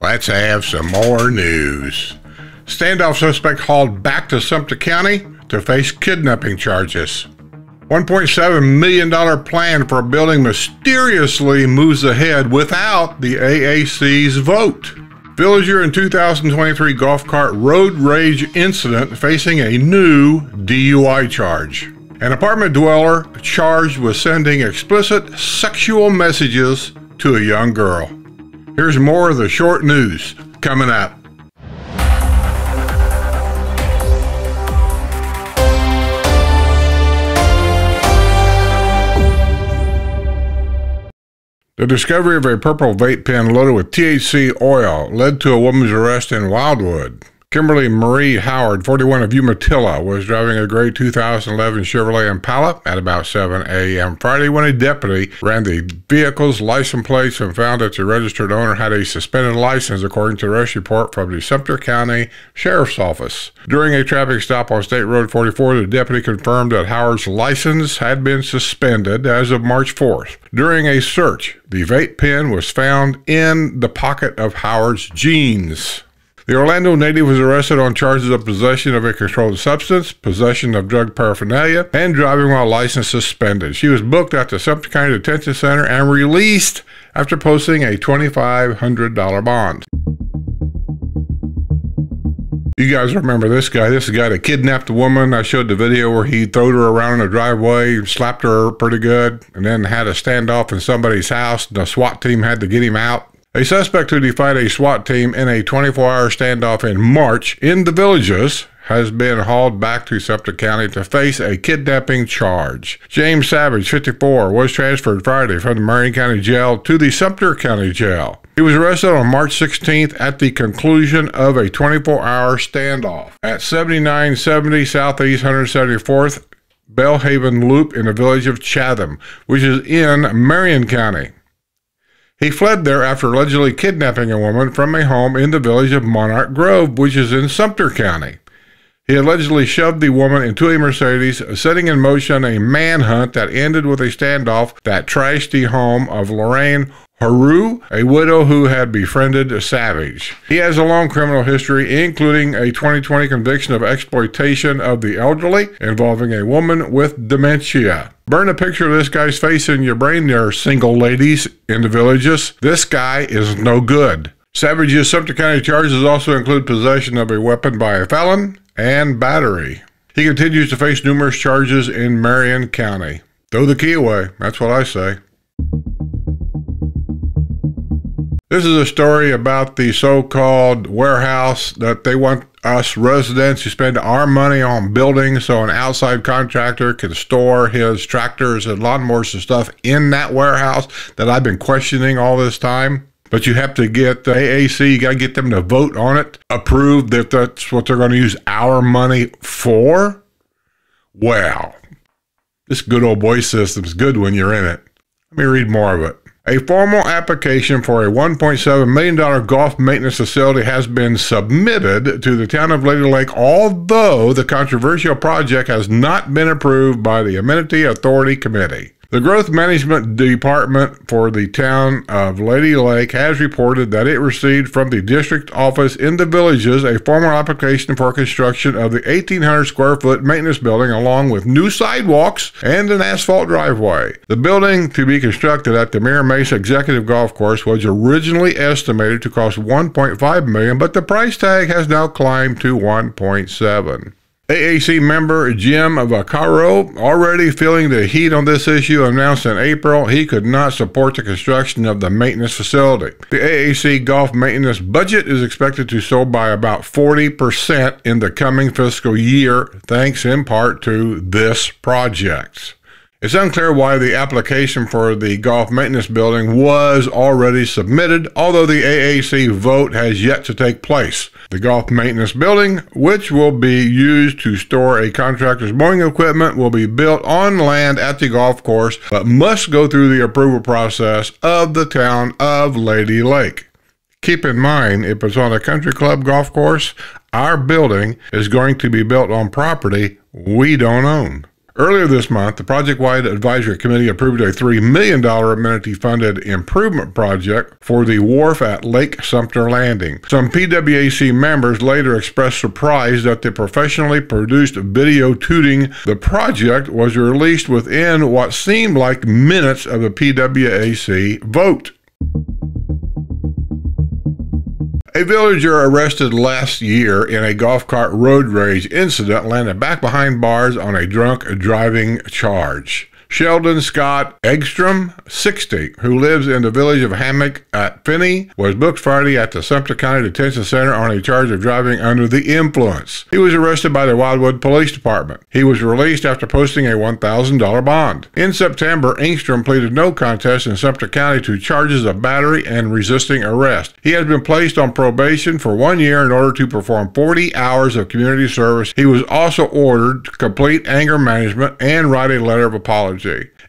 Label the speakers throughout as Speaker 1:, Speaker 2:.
Speaker 1: Let's have some more news. Standoff suspect hauled back to Sumter County to face kidnapping charges. $1.7 million plan for a building mysteriously moves ahead without the AAC's vote. Villager in 2023 golf cart road rage incident facing a new DUI charge. An apartment dweller charged with sending explicit sexual messages to a young girl. Here's more of the short news coming up. The discovery of a purple vape pen loaded with THC oil led to a woman's arrest in Wildwood. Kimberly Marie Howard, 41 of Umatilla, was driving a gray 2011 Chevrolet Impala at about 7 a.m. Friday when a deputy ran the vehicle's license plates and found that the registered owner had a suspended license, according to the arrest report from the Sumter County Sheriff's Office. During a traffic stop on State Road 44, the deputy confirmed that Howard's license had been suspended as of March 4th. During a search, the vape pen was found in the pocket of Howard's jeans. The Orlando native was arrested on charges of possession of a controlled substance, possession of drug paraphernalia, and driving while license suspended. She was booked at the Sumter County Detention Center and released after posting a $2,500 bond. You guys remember this guy. This is the guy that kidnapped a woman. I showed the video where he throwed her around in the driveway, slapped her pretty good, and then had a standoff in somebody's house. The SWAT team had to get him out. A suspect who defied a SWAT team in a 24-hour standoff in March in the Villages has been hauled back to Sumter County to face a kidnapping charge. James Savage, 54, was transferred Friday from the Marion County Jail to the Sumter County Jail. He was arrested on March 16th at the conclusion of a 24-hour standoff at 7970 Southeast 174th Bellhaven Loop in the village of Chatham, which is in Marion County. He fled there after allegedly kidnapping a woman from a home in the village of Monarch Grove, which is in Sumter County. He allegedly shoved the woman into a Mercedes, setting in motion a manhunt that ended with a standoff that trashed the home of Lorraine Haru, a widow who had befriended Savage. He has a long criminal history, including a 2020 conviction of exploitation of the elderly involving a woman with dementia. Burn a picture of this guy's face in your brain there, single ladies in the Villages. This guy is no good. Savage's Sumter County charges also include possession of a weapon by a felon and battery. He continues to face numerous charges in Marion County. Throw the key away. That's what I say. This is a story about the so-called warehouse that they want us residents to spend our money on building so an outside contractor can store his tractors and lawnmowers and stuff in that warehouse that I've been questioning all this time. But you have to get the AAC, you got to get them to vote on it, approve that that's what they're going to use our money for. Wow. This good old boy system's good when you're in it. Let me read more of it. A formal application for a $1.7 million golf maintenance facility has been submitted to the town of Lady Lake, although the controversial project has not been approved by the Amenity Authority Committee. The Growth Management Department for the town of Lady Lake has reported that it received from the district office in the Villages a formal application for construction of the 1,800 square foot maintenance building along with new sidewalks and an asphalt driveway. The building to be constructed at the Mira Mesa Executive Golf Course was originally estimated to cost $1.5 million, but the price tag has now climbed to $1.7. AAC member Jim Vaccaro, already feeling the heat on this issue, announced in April he could not support the construction of the maintenance facility. The AAC golf maintenance budget is expected to soar by about 40% in the coming fiscal year, thanks in part to this project. It's unclear why the application for the golf maintenance building was already submitted, although the AAC vote has yet to take place. The golf maintenance building, which will be used to store a contractor's mowing equipment, will be built on land at the golf course, but must go through the approval process of the town of Lady Lake. Keep in mind, if it's on a country club golf course, our building is going to be built on property we don't own. Earlier this month, the project-wide advisory committee approved a $3 million amenity-funded improvement project for the wharf at Lake Sumter Landing. Some PWAC members later expressed surprise that the professionally produced video touting the project was released within what seemed like minutes of the PWAC vote. A villager arrested last year in a golf cart road rage incident landed back behind bars on a drunk driving charge. Sheldon Scott Eggstrom, 60, who lives in the village of Hammock at Finney, was booked Friday at the Sumter County Detention Center on a charge of driving under the influence. He was arrested by the Wildwood Police Department. He was released after posting a $1,000 bond. In September, Eggstrom pleaded no contest in Sumter County to charges of battery and resisting arrest. He has been placed on probation for 1 year in order to perform 40 hours of community service. He was also ordered to complete anger management and write a letter of apology.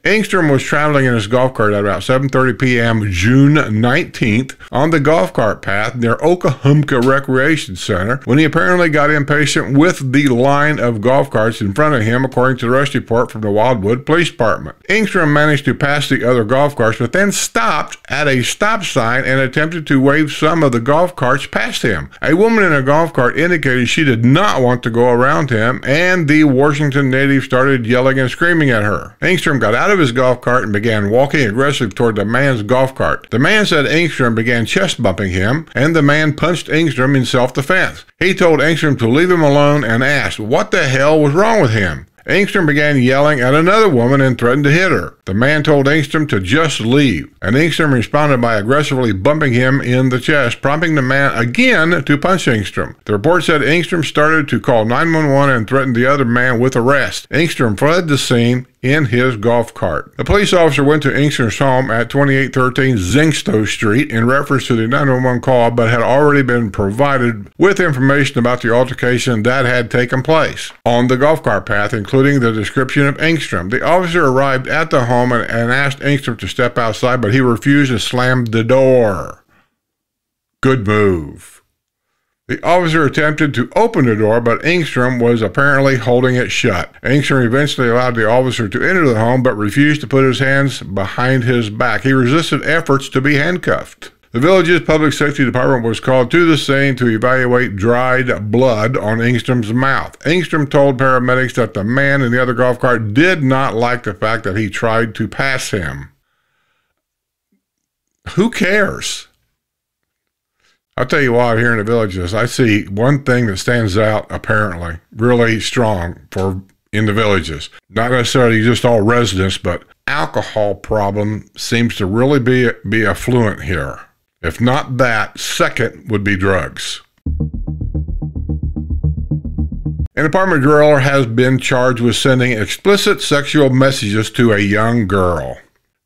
Speaker 1: Eggstrom was traveling in his golf cart at about 7:30 p.m. June 19th on the golf cart path near Okahumka Recreation Center when he apparently got impatient with the line of golf carts in front of him, according to the arrest report from the Wildwood Police Department. Eggstrom managed to pass the other golf carts, but then stopped at a stop sign and attempted to wave some of the golf carts past him. A woman in a golf cart indicated she did not want to go around him, and the Washington native started yelling and screaming at her. Eggstrom got out of his golf cart and began walking aggressively toward the man's golf cart. The man said Eggstrom began chest bumping him, and the man punched Eggstrom in self-defense. He told Eggstrom to leave him alone and asked what the hell was wrong with him. Eggstrom began yelling at another woman and threatened to hit her. The man told Eggstrom to just leave, and Eggstrom responded by aggressively bumping him in the chest, prompting the man again to punch Eggstrom. The report said Eggstrom started to call 911 and threatened the other man with arrest. Eggstrom fled the scene in his golf cart. The police officer went to Eggstrom's home at 2813 Zingstow Street in reference to the 911 call, but had already been provided with information about the altercation that had taken place on the golf cart path, including the description of Eggstrom. The officer arrived at the home and asked Eggstrom to step outside, but he refused and slammed the door. Good move. The officer attempted to open the door, but Eggstrom was apparently holding it shut. Eggstrom eventually allowed the officer to enter the home, but refused to put his hands behind his back. He resisted efforts to be handcuffed. The village's public safety department was called to the scene to evaluate dried blood on Eggstrom's mouth. Eggstrom told paramedics that the man in the other golf cart did not like the fact that he tried to pass him. Who cares? I'll tell you why here in the villages, I see one thing that stands out apparently really strong in the villages. Not necessarily just all residents, but alcohol problem seems to really be affluent here. If not that, second would be drugs. An apartment dweller has been charged with sending explicit sexual messages to a young girl.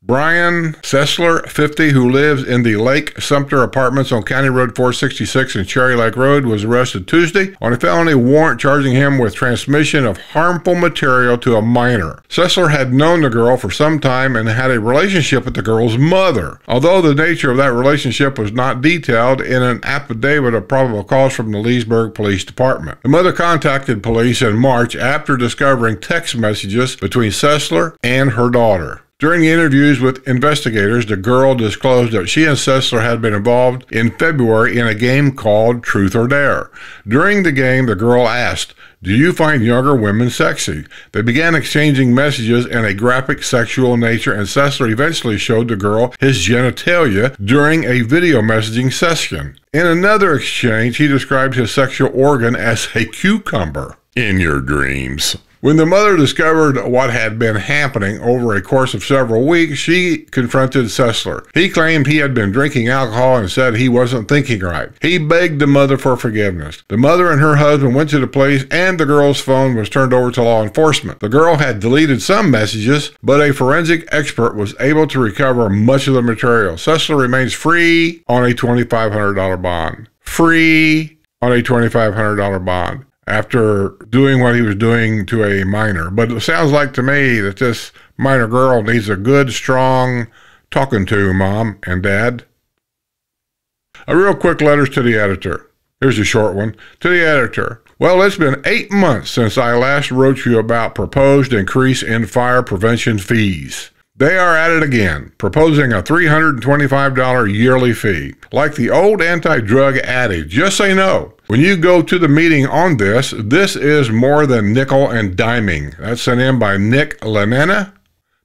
Speaker 1: Brian Sessler, 50, who lives in the Lake Sumter Apartments on County Road 466 and Cherry Lake Road, was arrested Tuesday on a felony warrant charging him with transmission of harmful material to a minor. Sessler had known the girl for some time and had a relationship with the girl's mother, although the nature of that relationship was not detailed in an affidavit of probable cause from the Leesburg Police Department. The mother contacted police in March after discovering text messages between Sessler and her daughter. During the interviews with investigators, the girl disclosed that she and Sessler had been involved in February in a game called Truth or Dare. During the game, the girl asked, "Do you find younger women sexy?" They began exchanging messages in a graphic sexual nature, and Sessler eventually showed the girl his genitalia during a video messaging session. In another exchange, he described his sexual organ as a cucumber. In your dreams. When the mother discovered what had been happening over a course of several weeks, she confronted Sessler. He claimed he had been drinking alcohol and said he wasn't thinking right. He begged the mother for forgiveness. The mother and her husband went to the police, and the girl's phone was turned over to law enforcement. The girl had deleted some messages, but a forensic expert was able to recover much of the material. Sessler remains free on a $2,500 bond. Free on a $2,500 bond. After doing what he was doing to a minor. But it sounds like to me that this minor girl needs a good, strong talking to, Mom and Dad. A real quick letters to the editor. Here's a short one. To the editor. Well, it's been 8 months since I last wrote you about proposed increase in fire prevention fees. They are at it again, proposing a $325 yearly fee. Like the old anti-drug adage, just say no. When you go to the meeting on this is more than nickel and diming. That's sent in by Nick Lanena,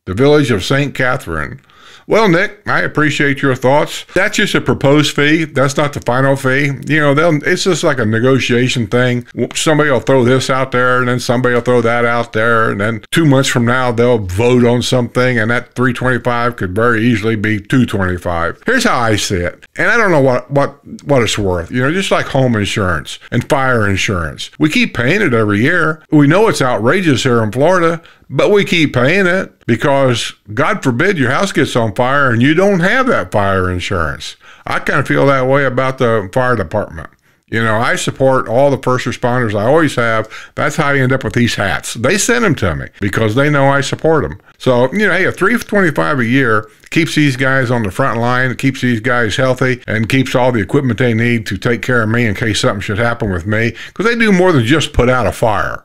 Speaker 1: the village of St. Catherine. Well, Nick, I appreciate your thoughts. That's just a proposed fee. That's not the final fee. You know, it's just like a negotiation thing. Somebody will throw this out there, and then somebody will throw that out there, and then 2 months from now, they'll vote on something, and that $325 could very easily be $225. Here's how I see it, and I don't know what it's worth. You know, just like home insurance and fire insurance. We keep paying it every year. We know it's outrageous here in Florida, but we keep paying it because, God forbid, your house gets on fire and you don't have that fire insurance. I kind of feel that way about the fire department. You know, I support all the first responders. I always have. That's how I end up with these hats. They send them to me because they know I support them. So, you know, hey, a $325 a year keeps these guys on the front line, keeps these guys healthy, and keeps all the equipment they need to take care of me in case something should happen with me, because they do more than just put out a fire.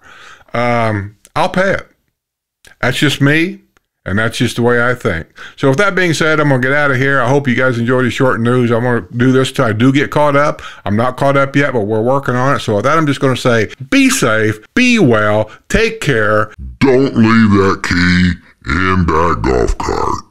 Speaker 1: I'll pay it. That's just me, and that's just the way I think. So with that being said, I'm going to get out of here. I hope you guys enjoyed the short news. I'm going to do this till I do get caught up. I'm not caught up yet, but we're working on it. So with that, I'm just going to say, be safe, be well, take care.
Speaker 2: Don't leave that key in that golf cart.